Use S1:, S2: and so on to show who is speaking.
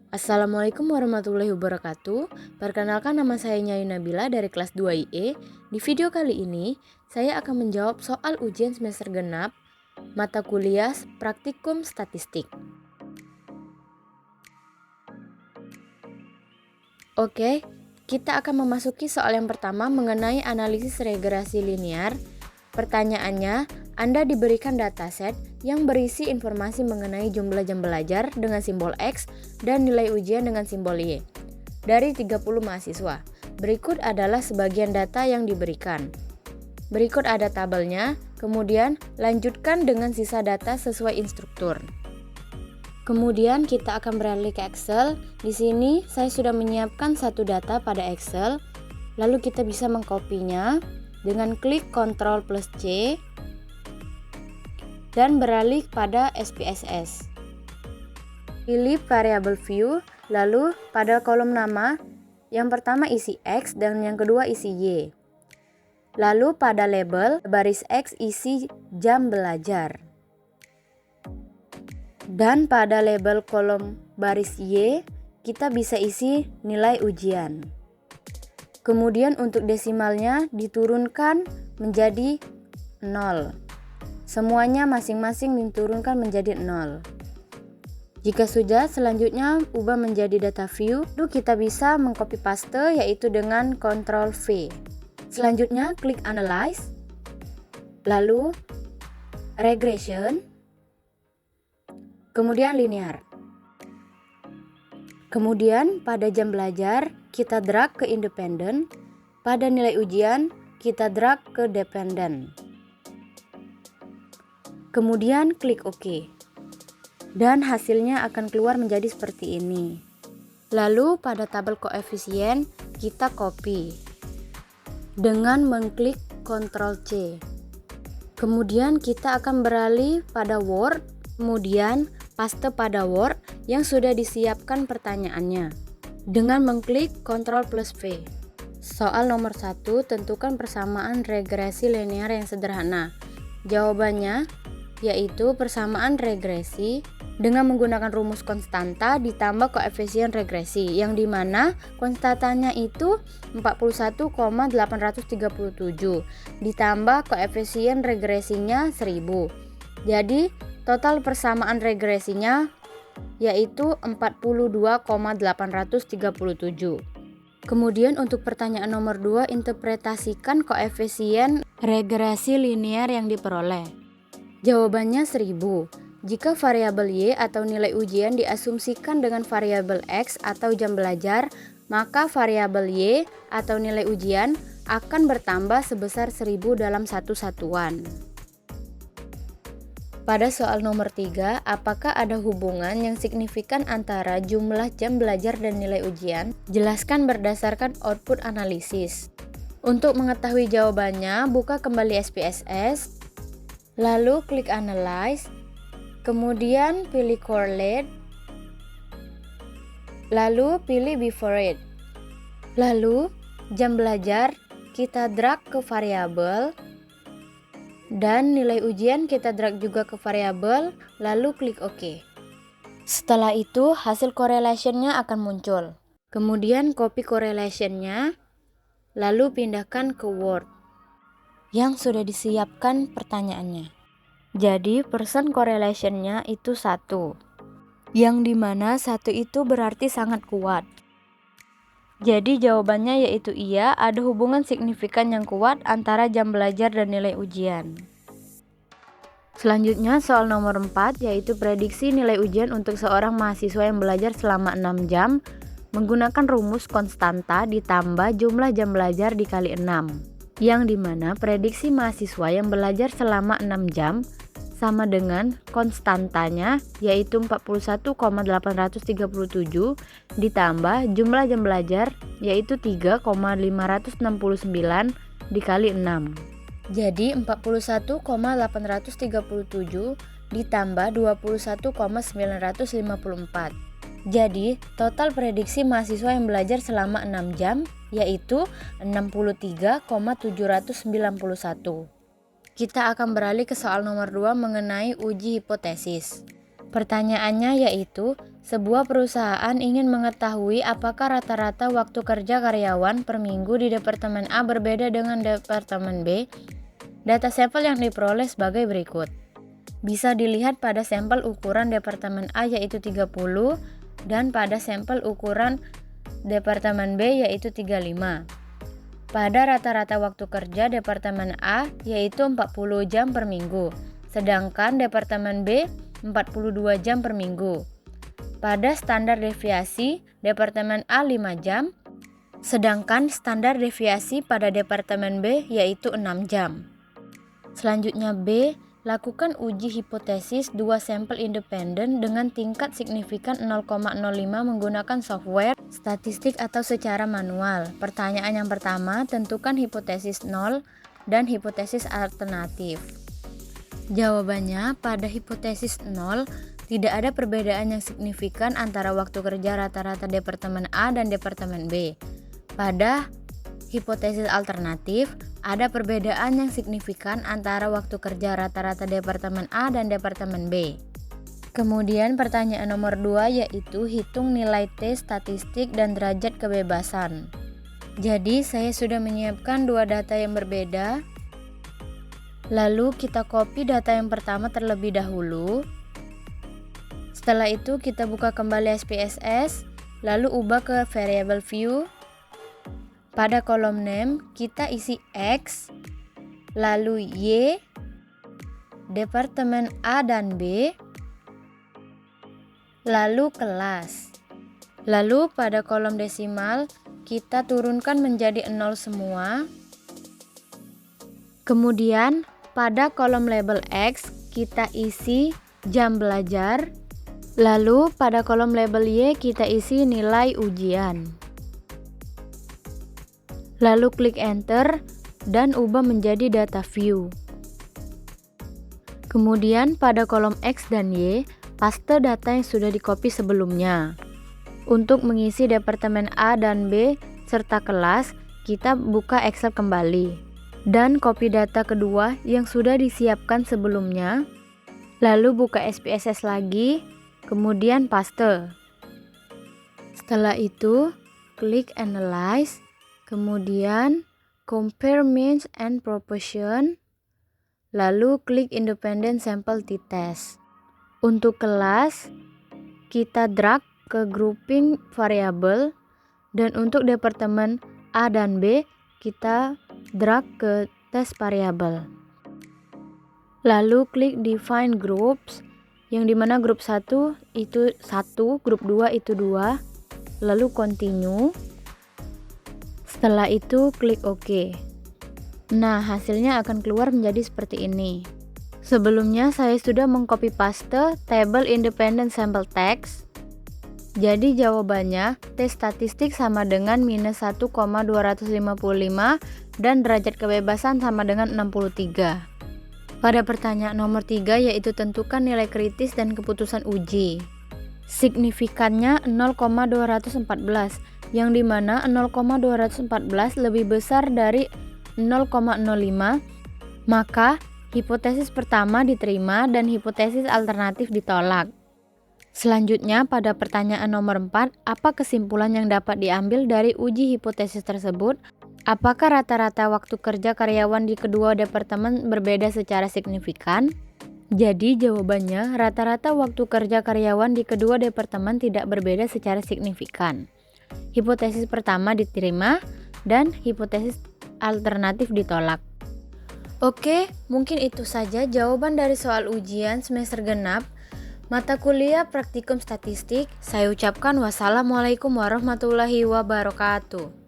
S1: Assalamualaikum warahmatullahi wabarakatuh. Perkenalkan, nama saya Nyayu Nabila dari kelas 2 IE. Di video kali ini, saya akan menjawab soal ujian semester genap mata kuliah Praktikum Statistik. Oke, kita akan memasuki soal yang pertama mengenai analisis regresi linear. Pertanyaannya, Anda diberikan dataset yang berisi informasi mengenai jumlah jam belajar dengan simbol X dan nilai ujian dengan simbol Y dari 30 mahasiswa. Berikut adalah sebagian data yang diberikan. Berikut ada tabelnya, kemudian lanjutkan dengan sisa data sesuai instruktur. Kemudian kita akan beralih ke Excel. Di sini saya sudah menyiapkan satu data pada Excel. Lalu kita bisa mengkopinya dengan klik Ctrl plus C dan beralih pada SPSS. Pilih variable view, lalu pada kolom nama yang pertama isi X dan yang kedua isi Y. Lalu pada label baris X isi jam belajar. Dan pada label kolom baris Y, kita bisa isi nilai ujian. Kemudian untuk desimalnya diturunkan menjadi 0. Semuanya masing-masing diturunkan menjadi 0. Jika sudah, selanjutnya ubah menjadi data view. Lalu kita bisa mengcopy paste yaitu dengan Ctrl V. Selanjutnya klik Analyze. Lalu Regression. Kemudian linear. Kemudian pada jam belajar kita drag ke independen, pada nilai ujian kita drag ke dependen. Kemudian klik OK. Dan hasilnya akan keluar menjadi seperti ini. Lalu pada tabel koefisien kita copy dengan mengklik Ctrl C. Kemudian kita akan beralih pada Word, kemudian paste pada Word yang sudah disiapkan pertanyaannya dengan mengklik Ctrl plus V. Soal nomor 1, tentukan persamaan regresi linear yang sederhana. Jawabannya yaitu persamaan regresi dengan menggunakan rumus konstanta ditambah koefisien regresi, yang dimana konstantanya itu 41,837 ditambah koefisien regresinya 1000. Jadi total persamaan regresinya yaitu 42,837. Kemudian untuk pertanyaan nomor 2, interpretasikan koefisien regresi linear yang diperoleh. Jawabannya 1000. Jika variabel Y atau nilai ujian diasumsikan dengan variabel X atau jam belajar, maka variabel Y atau nilai ujian akan bertambah sebesar 1000 dalam satu satuan. Pada soal nomor 3, apakah ada hubungan yang signifikan antara jumlah jam belajar dan nilai ujian? Jelaskan berdasarkan output analisis. Untuk mengetahui jawabannya, buka kembali SPSS, lalu klik Analyze, kemudian pilih Correlate, lalu pilih Before It. Lalu, jam belajar kita drag ke variabel, dan nilai ujian kita drag juga ke variabel, lalu klik OK. Setelah itu hasil correlation-nya akan muncul. Kemudian copy correlation-nya, lalu pindahkan ke Word yang sudah disiapkan pertanyaannya. Jadi persen correlation-nya itu 1, yang dimana 1 itu berarti sangat kuat. Jadi jawabannya yaitu iya, ada hubungan signifikan yang kuat antara jam belajar dan nilai ujian. Selanjutnya soal nomor 4, yaitu prediksi nilai ujian untuk seorang mahasiswa yang belajar selama 6 jam menggunakan rumus konstanta ditambah jumlah jam belajar dikali 6, yang dimana prediksi mahasiswa yang belajar selama 6 jam sama dengan konstantanya yaitu 41,837 ditambah jumlah jam belajar yaitu 3,569 dikali 6. Jadi 41,837 ditambah 21,954. Jadi total prediksi mahasiswa yang belajar selama 6 jam yaitu 63,791. Kita akan beralih ke soal nomor 2 mengenai uji hipotesis. Pertanyaannya yaitu, sebuah perusahaan ingin mengetahui apakah rata-rata waktu kerja karyawan per minggu di Departemen A berbeda dengan Departemen B. Data sampel yang diperoleh sebagai berikut. Bisa dilihat pada sampel ukuran Departemen A yaitu 30 dan pada sampel ukuran Departemen B yaitu 35. Pada rata-rata waktu kerja Departemen A yaitu 40 jam per minggu, sedangkan Departemen B 42 jam per minggu. Pada standar deviasi, Departemen A 5 jam, sedangkan standar deviasi pada Departemen B yaitu 6 jam. Selanjutnya B, lakukan uji hipotesis 2 sampel independen dengan tingkat signifikan 0,05 menggunakan software, statistik atau secara manual. Pertanyaan yang pertama, tentukan hipotesis 0 dan hipotesis alternatif. Jawabannya, pada hipotesis 0, tidak ada perbedaan yang signifikan antara waktu kerja rata-rata Departemen A dan Departemen B. Pada hipotesis alternatif, ada perbedaan yang signifikan antara waktu kerja rata-rata Departemen A dan Departemen B. Kemudian pertanyaan nomor 2 yaitu hitung nilai T statistik dan derajat kebebasan. Jadi saya sudah menyiapkan dua data yang berbeda. Lalu kita copy data yang pertama terlebih dahulu. Setelah itu kita buka kembali SPSS, lalu ubah ke variable view. Pada kolom name kita isi X, lalu Y, Departemen A dan B, lalu kelas. Lalu pada kolom desimal kita turunkan menjadi 0 semua. Kemudian pada kolom label X kita isi jam belajar. Lalu pada kolom label Y kita isi nilai ujian. Lalu klik enter dan ubah menjadi data view. Kemudian pada kolom X dan Y, paste data yang sudah di-copy sebelumnya. Untuk mengisi Departemen A dan B serta kelas, kita buka Excel kembali dan copy data kedua yang sudah disiapkan sebelumnya. Lalu buka SPSS lagi, kemudian paste. Setelah itu, klik Analyze, kemudian Compare Means and Proportion, lalu klik Independent Sample T-Test. Untuk kelas, kita drag ke grouping variabel, dan untuk Departemen A dan B, kita drag ke test variabel. Lalu klik Define Groups, yang dimana grup 1 itu 1, grup 2 itu 2, lalu Continue. Setelah itu klik OK. Nah, hasilnya akan keluar menjadi seperti ini. Sebelumnya saya sudah mengcopy paste table independent sample text. Jadi jawabannya T statistik sama dengan minus 1,255 dan derajat kebebasan sama dengan 63. Pada pertanyaan nomor 3 yaitu tentukan nilai kritis dan keputusan uji. Signifikannya 0,214 yang dimana 0,214 lebih besar dari 0,05, maka hipotesis pertama diterima dan hipotesis alternatif ditolak. Selanjutnya pada pertanyaan nomor 4, apa kesimpulan yang dapat diambil dari uji hipotesis tersebut? Apakah rata-rata waktu kerja karyawan di kedua departemen berbeda secara signifikan? Jadi jawabannya rata-rata waktu kerja karyawan di kedua departemen tidak berbeda secara signifikan. Hipotesis pertama diterima dan hipotesis alternatif ditolak. Oke, mungkin itu saja jawaban dari soal ujian semester genap mata kuliah praktikum statistik. Saya ucapkan wassalamualaikum warahmatullahi wabarakatuh.